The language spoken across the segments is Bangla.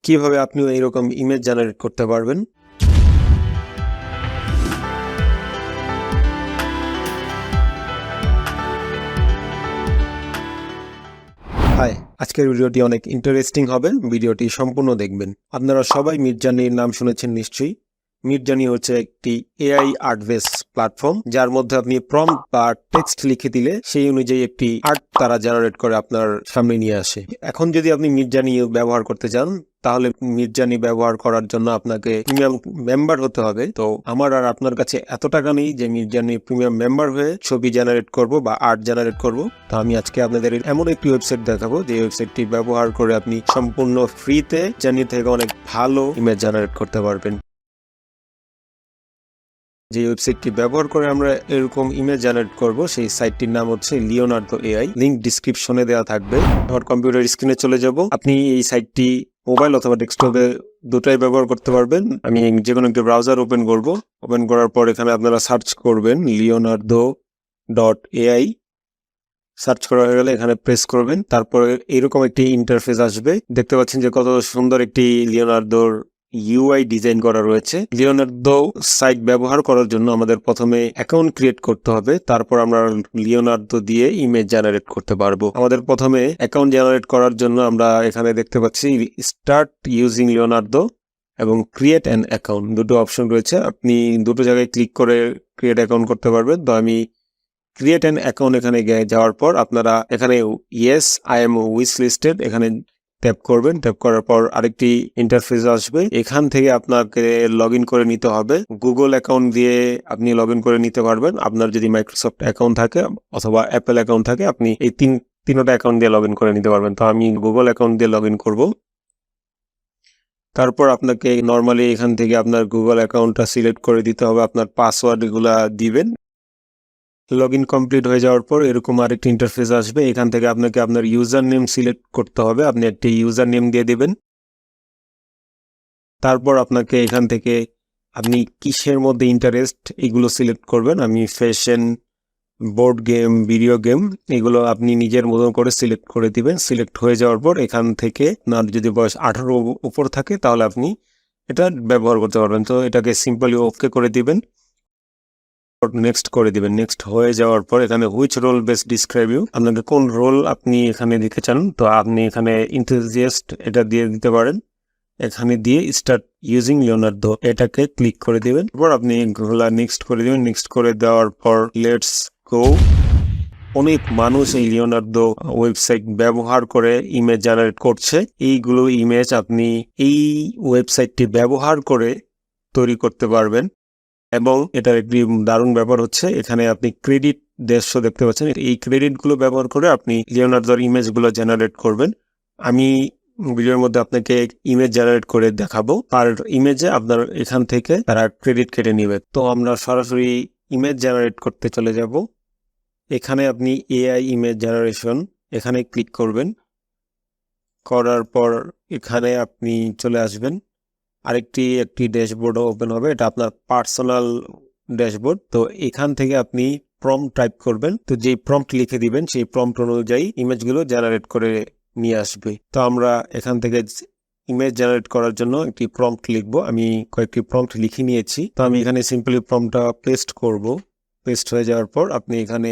কিভাবে আপনিও এরকম ইমেজ জেনারেট করতে পারবেন। হাই, আজকের ভিডিওটি অনেক ইন্টারেস্টিং হবে। ভিডিওটি সম্পূর্ণ দেখবেন। আপনারা সবাই মিডজার্নির নাম শুনেছেন নিশ্চয়ই। মিডজার্নি হচ্ছে একটি এআই আর্ট বেস প্ল্যাটফর্ম, যার মধ্যে আপনি প্রম্পট বা টেক্সট লিখে দিলে সেই অনুযায়ী একটি আর্ট তারা জেনারেট করে আপনার সামনে নিয়ে আসে। এখন যদি আপনি মিডজার্নি ব্যবহার করতে চান, তাহলে মিডজার্নি ব্যবহার করার জন্য আপনাকে প্রিমিয়াম মেম্বার হতে হবে। তো আমার আর আপনার কাছে এত টাকা নেই যে মিডজার্নি প্রিমিয়াম মেম্বার হয়ে ছবি জেনারেট করব বা আর্ট জেনারেট করব। তো আমি আজকে আপনাদের এমন একটি ওয়েবসাইট দেখাবো যে ওয়েবসাইটটি ব্যবহার করে আপনি সম্পূর্ণ ফ্রিতে জার্নি থেকে অনেক ভালো ইমেজ জেনারেট করতে পারবেন। যে ওয়েবসাইটটি ব্যবহার করে আমরা এরকম ইমেজ জেনারেট করব, সেই সাইটটির নাম হচ্ছে লিওনার্দো এআই। লিংক ডিসক্রিপশনে দেওয়া থাকবে। আমার কম্পিউটার স্ক্রিনে চলে যাব। আপনি এই সাইটটি মোবাইল অথবা ডেস্কটপে দুটাই ব্যবহার করতে পারবেন। আমি যে কোনো একটি ব্রাউজার ওপেন করব। ওপেন করার পর এখানে আপনারা সার্চ করবেন leonardo.ai। সার্চ করা হয়ে গেলে এখানে প্রেস করবেন। তারপরে এরকম একটি ইন্টারফেস আসবে। দেখতে পাচ্ছেন যে কত সুন্দর একটি লিওনার্দোর ইউআই ডিজাইন করা রয়েছে। লিওনার্দো সাইট ব্যবহার করার জন্য আমাদের প্রথমে অ্যাকাউন্ট ক্রিয়েট করতে হবে, তারপর আমরা লিওনার্দো দিয়ে ইমেজ জেনারেট করতে পারবো। আমাদের প্রথমে অ্যাকাউন্ট জেনারেট করার জন্য আমরা এখানে দেখতে পাচ্ছি স্টার্ট ইউজিং লিওনার্দো এবং ক্রিয়েট অ্যান অ্যাকাউন্ট, দুটো অপশন রয়েছে। আপনি দুটো জায়গায় ক্লিক করে ক্রিয়েট অ্যাকাউন্ট করতে পারবেন। তো আমি ক্রিয়েট অ্যান অ্যাকাউন্ট এখানে যাওয়ার পর আপনারা এখানে yes I am wish listed এখানে ট্যাপ করবেন। ট্যাপ করার পর আরেকটি ইন্টারফেস আসবে। এখান থেকে আপনাকে লগ ইন করে নিতে হবে। গুগল অ্যাকাউন্ট দিয়ে আপনি লগ ইন করে নিতে পারবেন। আপনার যদি মাইক্রোসফট অ্যাকাউন্ট থাকে অথবা অ্যাপেল অ্যাকাউন্ট থাকে, আপনি এই তিনটা অ্যাকাউন্ট দিয়ে লগ ইন করে নিতে পারবেন। তো আমি গুগল অ্যাকাউন্ট দিয়ে লগ ইন করবো। তারপর আপনাকে নর্মালি এখান থেকে আপনার গুগল অ্যাকাউন্টটা সিলেক্ট করে দিতে হবে। আপনার পাসওয়ার্ড এগুলা দিবেন। লগ ইন কমপ্লিট হয়ে যাওয়ার পর এরকম আরেকটি ইন্টারফেস আসবে। এখান থেকে আপনাকে আপনার ইউজার নেম সিলেক্ট করতে হবে। আপনি একটি ইউজার নেম দিয়ে দিবেন। তারপর আপনাকে এখান থেকে আপনি কিসের মধ্যে ইন্টারেস্ট এগুলো সিলেক্ট করবেন। আমি fashion, board game, video game এগুলো আপনি নিজের মতন করে সিলেক্ট করে দিবেন। সিলেক্ট হয়ে যাওয়ার পর এখান থেকে আপনার যদি বয়স 18 উপর থাকে তাহলে আপনি এটা ব্যবহার করতে পারবেন। তো এটাকে সিম্পলি ওকে করে দিবেন, নেক্সট করে দিবেন। নেক্সট হয়ে যাওয়ার পর এখানে which role best describe you, আপনাকে কোন রোল আপনি এখানে দিতে চান। তো আপনি এখানে ইনথুজিয়াস্ট এটা দিয়ে দিতে পারেন। এখানে দিয়ে স্টার্ট ইউজিং লিওনার্দো এটাকে ক্লিক করে দিবেন। এরপর আপনি এগুলা নেক্সট করে দিবেন। নেক্সট করে দেওয়ার পর লেটস গো। অনেক মানুষ এই লিওনার্দো ওয়েবসাইট ব্যবহার করে ইমেজ জেনারেট করছে। এইগুলো ইমেজ আপনি এই ওয়েবসাইটটি ব্যবহার করে তৈরি করতে পারবেন। এবং এটার একটি দারুণ ব্যাপার হচ্ছে এখানে আপনি ক্রেডিট 150 দেখতে পাচ্ছেন। এই ক্রেডিটগুলো ব্যবহার করে আপনি লিওনার্দোর ইমেজগুলো জেনারেট করবেন। আমি ভিডিওর মধ্যে আপনাকে ইমেজ জেনারেট করে দেখাবো। আর ইমেজে আপনার এখান থেকে তারা ক্রেডিট কেটে নেবে। তো আমরা সরাসরি ইমেজ জেনারেট করতে চলে যাব। এখানে আপনি এআই ইমেজ জেনারেশন এখানে ক্লিক করবেন। করার পর এখানে আপনি চলে আসবেন। একটি ড্যাশবোর্ডও ওপেন হবে। এটা আপনার পার্সোনাল ড্যাশবোর্ড। তো এখান থেকে আপনি প্রম্পট টাইপ করবেন। তো যেই প্রম্পট লিখে দিবেন সেই প্রম্পট অনুযায়ী ইমেজগুলো জেনারেট করে নিয়ে আসবে। তো আমরা এখান থেকে ইমেজ জেনারেট করার জন্য একটি প্রম্পট লিখব। আমি কয়েকটি প্রম্পট লিখে নিয়েছি। তো আমি এখানে সিম্পলি প্রম্পটটা পেস্ট করব। পেস্ট হয়ে যাওয়ার পর আপনি এখানে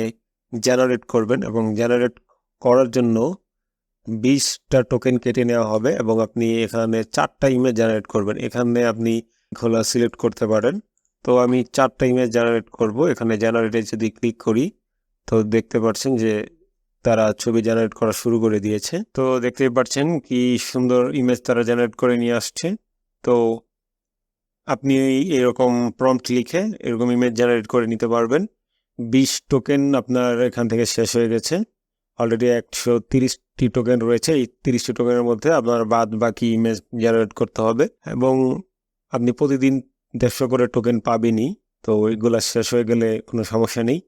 জেনারেট করবেন এবং জেনারেট করার জন্য 20টা টোকেন কেটে নেওয়া হবে এবং আপনি এখানে 4টা ইমেজ জেনারেট করবেন। এখানে আপনি খোলা সিলেক্ট করতে পারেন। তো আমি 4টা ইমেজ জেনারেট করব। এখানে জেনারেটে যদি ক্লিক করি তো দেখতে পাচ্ছেন যে তারা ছবি জেনারেট করা শুরু করে দিয়েছে। তো দেখতে পাচ্ছেন কি সুন্দর ইমেজ তারা জেনারেট করে নিয়ে আসছে। তো আপনি এরকম প্রম্পট লিখে এরকম ইমেজ জেনারেট করে নিতে পারবেন। 20 টোকেন আপনার এখান থেকে শেষ হয়ে গেছে। অলরেডি 130টি টোকেন রয়েছে। এই 30টি টোকেনের মধ্যে আপনার বাদ বাকি ইমেজ জেনারেট করতে হবে এবং আপনি প্রতিদিন 150 করে টোকেন পাবেনই। তো ওইগুলো শেষ হয়ে গেলে কোনো সমস্যা নেই।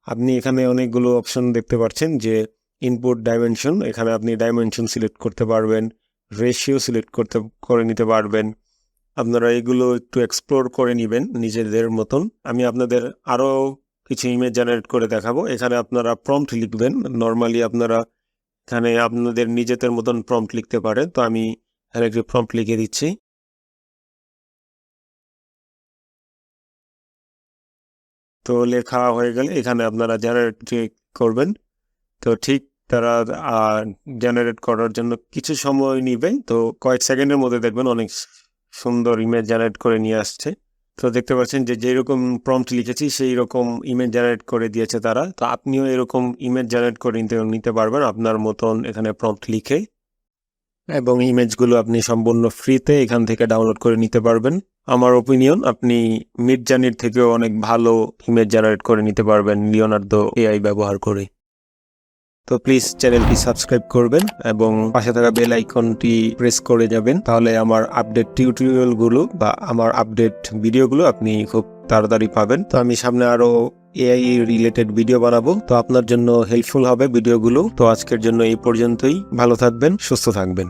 আপনি এখানে অনেকগুলো অপশন দেখতে পাচ্ছেন যে ইনপুট ডাইমেনশন, এখানে আপনি ডাইমেনশন সিলেক্ট করতে পারবেন, রেশিও সিলেক্ট করে নিতে পারবেন। আপনারা এগুলো একটু এক্সপ্লোর করে নেবেন নিজেদের মতন। আমি আপনাদের আরও কিছু ইমেজ জেনারেট করে দেখাবো। এখানে আপনারা প্রম্পট লিখবেন। নর্মালি আপনারা এখানে আপনাদের নিজেদের মতন প্রম্পট লিখতে পারেন। তো আমি আর একটু প্রম্পট লিখে দিচ্ছি। তো লেখা হয়ে গেলে এখানে আপনারা জেনারেট করবেন। তো ঠিক তারা জেনারেট করার জন্য কিছু সময় নিবে, তো কয়েক সেকেন্ডের মধ্যে দেখবেন অনেক সুন্দর ইমেজ জেনারেট করে নিয়ে আসছে। তো দেখতে পাচ্ছেন যে যেরকম প্রম্পট লিখেছি সেই রকম ইমেজ জেনারেট করে দিয়েছে তারা। তো আপনিও এরকম ইমেজ জেনারেট করে নিতে পারবেন আপনার মতন এখানে প্রম্পট লিখে, এবং ইমেজগুলো আপনি সম্পূর্ণ ফ্রিতে এখান থেকে ডাউনলোড করে নিতে পারবেন। আমার ওপিনিয়ন আপনি মিডজার্নির থেকেও অনেক ভালো ইমেজ জেনারেট করে নিতে পারবেন লিওনার্দো এআই ব্যবহার করে। তো প্লিজ চ্যানেলটি সাবস্ক্রাইব করবেন এবং পাশে থাকা বেল আইকনটি প্রেস করে যাবেন, তাহলে আমার আপডেট টিউটোরিয়ালগুলো বা আমার আপডেট ভিডিওগুলো আপনি খুব তাড়াতাড়ি পাবেন। তো আমি সামনে আরো এআই রিলেটেড ভিডিও বানাবো, তো আপনার জন্য হেল্পফুল হবে ভিডিওগুলো। তো আজকের জন্য এই পর্যন্তই, ভালো থাকবেন, সুস্থ থাকবেন।